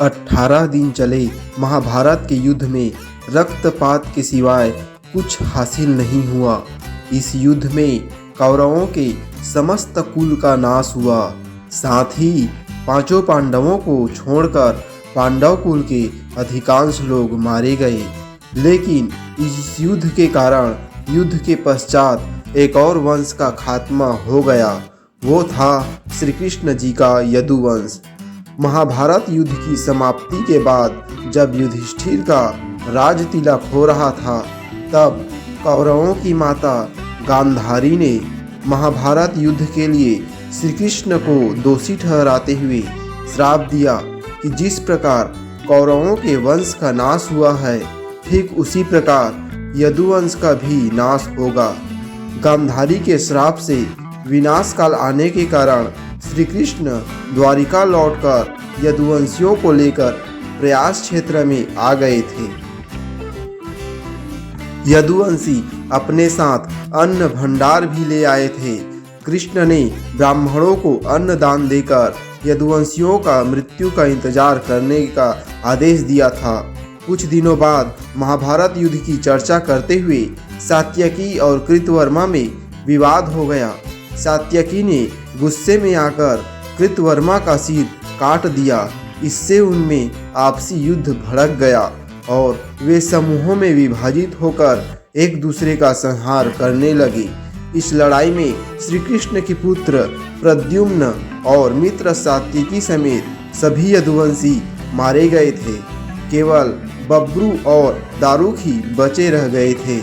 18 दिन चले महाभारत के युद्ध में रक्तपात के सिवाय कुछ हासिल नहीं हुआ। इस युद्ध में कौरवों के समस्त कुल का नाश हुआ। साथ ही पांचों पांडवों को छोड़कर पांडव कुल के अधिकांश लोग मारे गए। लेकिन इस युद्ध के कारण युद्ध के पश्चात एक और वंश का खात्मा हो गया। वो था श्री कृष्ण जी का यदुवंश। महाभारत युद्ध की समाप्ति के बाद जब युधिष्ठिर का राज तिलक हो रहा था, तब कौरवों की माता गांधारी ने महाभारत युद्ध के लिए श्री कृष्ण को दोषी ठहराते हुए श्राप दिया कि जिस प्रकार कौरवों के वंश का नाश हुआ है, ठीक उसी प्रकार यदुवंश का भी नाश होगा। गांधारी के श्राप से विनाश काल आने के कारण श्री कृष्ण द्वारिका लौटकर यदुवंशियों को लेकर प्रयास क्षेत्र में आ गए थे। यदुवंशी अपने साथ अन्न भंडार भी ले आए थे। कृष्ण ने ब्राह्मणों को अन्न दान देकर यदुवंशियों का मृत्यु का इंतजार करने का आदेश दिया था। कुछ दिनों बाद महाभारत युद्ध की चर्चा करते हुए सात्यकी और कृतवर्मा में विवाद हो गया। सात्यकी ने गुस्से में आकर कृतवर्मा का सिर काट दिया। इससे उनमें आपसी युद्ध भड़क गया और वे समूहों में विभाजित होकर एक दूसरे का संहार करने लगे। इस लड़ाई में श्री कृष्ण के पुत्र प्रद्युम्न और मित्र सात्यकी समेत सभी यदुवंशी मारे गए थे। केवल बब्रू और दारुक ही बचे रह गए थे।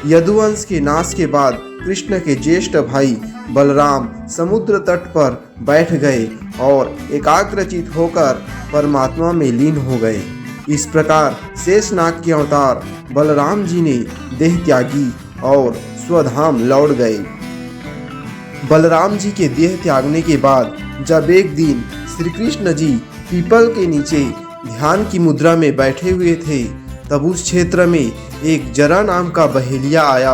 यदुवंश के नाश के बाद कृष्ण के ज्येष्ठ भाई बलराम समुद्र तट पर बैठ गए और एकाग्रचित होकर परमात्मा में लीन हो गए। इस प्रकार शेषनाग के अवतार बलराम जी ने देह त्यागी और स्वधाम लौट गए। बलराम जी के देह त्यागने के बाद जब एक दिन श्री कृष्ण जी पीपल के नीचे ध्यान की मुद्रा में बैठे हुए थे, तब उस क्षेत्र में एक जरा नाम का बहेलिया आया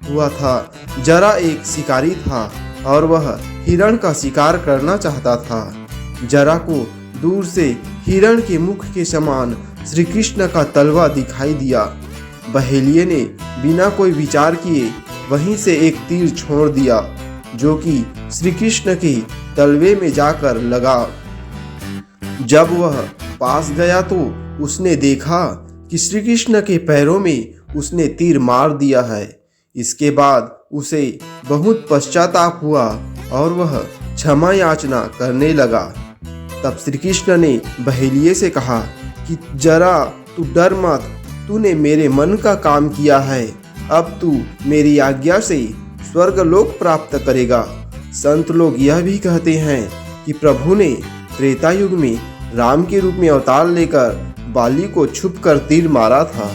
हुआ था। जरा एक शिकारी था और वह हिरण का शिकार करना चाहता था। जरा को दूर से हिरण के मुख के समान श्री कृष्ण का तलवा दिखाई दिया। बहेलिये ने बिना कोई विचार किए वहीं से एक तीर छोड़ दिया, जो कि श्री कृष्ण के तलवे में जाकर लगा। जब वह पास गया तो उसने देखा कि श्री कृष्ण के पैरों में उसने तीर मार दिया है। इसके बाद उसे बहुत पश्चाताप हुआ और वह क्षमा याचना करने लगा। तब श्री कृष्ण ने बहेलिये से कहा कि जरा तू डर मत, तूने मेरे मन का काम किया है। अब तू मेरी आज्ञा से स्वर्गलोक प्राप्त करेगा। संत लोग यह भी कहते हैं कि प्रभु ने त्रेता युग में राम के रूप में अवतार लेकर बाली को छुपकर तीर मारा था।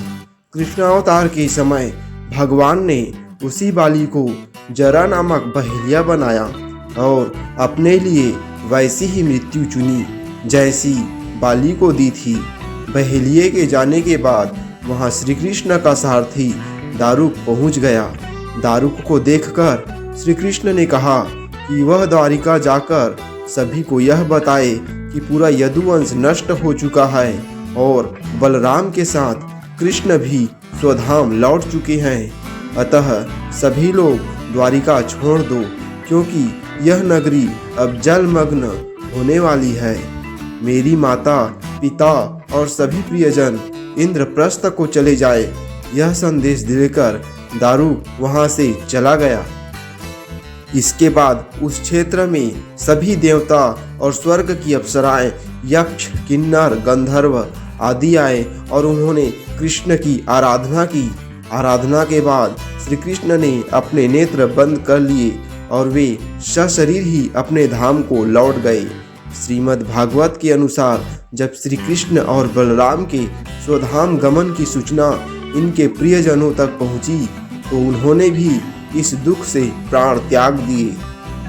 कृष्णावतार के समय भगवान ने उसी बाली को जरा नामक बहेलिया बनाया और अपने लिए वैसी ही मृत्यु चुनी जैसी बाली को दी थी। बहेलिये के जाने के बाद वहां श्री कृष्ण का सारथी दारुक पहुंच गया। दारुक को देखकर श्री कृष्ण ने कहा कि वह द्वारिका जाकर सभी को यह बताए कि पूरा यदुवंश नष्ट हो चुका है और बलराम के साथ कृष्ण भी स्वधाम लौट चुके हैं। अतः सभी लोग द्वारिका छोड़ दो, क्योंकि यह नगरी अब जलमग्न होने वाली है। मेरी माता, पिता और सभी प्रियजन इंद्रप्रस्थ को चले जाए, यह संदेश देकर दारुक वहां से चला गया। इसके बाद उस क्षेत्र में सभी देवता और स्वर्ग की अप्सराएं, यक्ष, किन्नर, गंधर्व आदि आए और उन्होंने कृष्ण की आराधना की। आराधना के बाद श्री कृष्ण ने अपने नेत्र बंद कर लिए और वे सशरीर ही अपने धाम को लौट गए। श्रीमद् भागवत के अनुसार जब श्री कृष्ण और बलराम के स्वधाम गमन की सूचना इनके प्रियजनों तक पहुंची, तो उन्होंने भी इस दुख से प्राण त्याग दिए।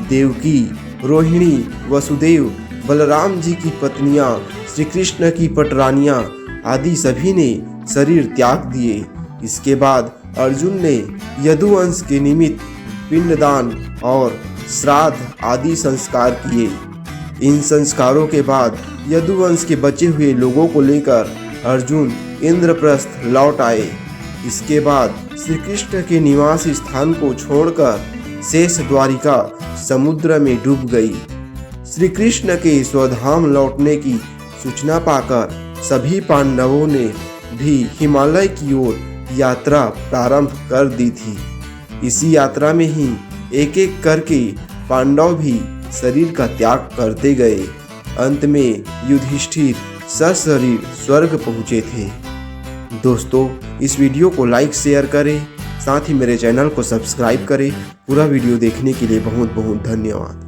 देवकी, रोहिणी, वसुदेव, बलराम जी की पत्नियां, श्री कृष्ण की पटरानियां आदि सभी ने शरीर त्याग दिए। इसके बाद अर्जुन ने यदुवंश के निमित्त पिंडदान और श्राद्ध आदि संस्कार किए। इन संस्कारों के बाद यदुवंश के बचे हुए लोगों को लेकर अर्जुन इंद्रप्रस्थ लौट आए। इसके बाद श्री कृष्ण के निवास स्थान को छोड़कर शेष द्वारिका समुद्र में डूब गई। श्री कृष्ण के स्वधाम लौटने की सूचना पाकर सभी पांडवों ने भी हिमालय की ओर यात्रा प्रारंभ कर दी थी। इसी यात्रा में ही एक एक करके पांडव भी शरीर का त्याग करते गए। अंत में युधिष्ठिर सशरीर स्वर्ग पहुँचे थे। दोस्तों, इस वीडियो को लाइक शेयर करें, साथ ही मेरे चैनल को सब्सक्राइब करें। पूरा वीडियो देखने के लिए बहुत बहुत धन्यवाद।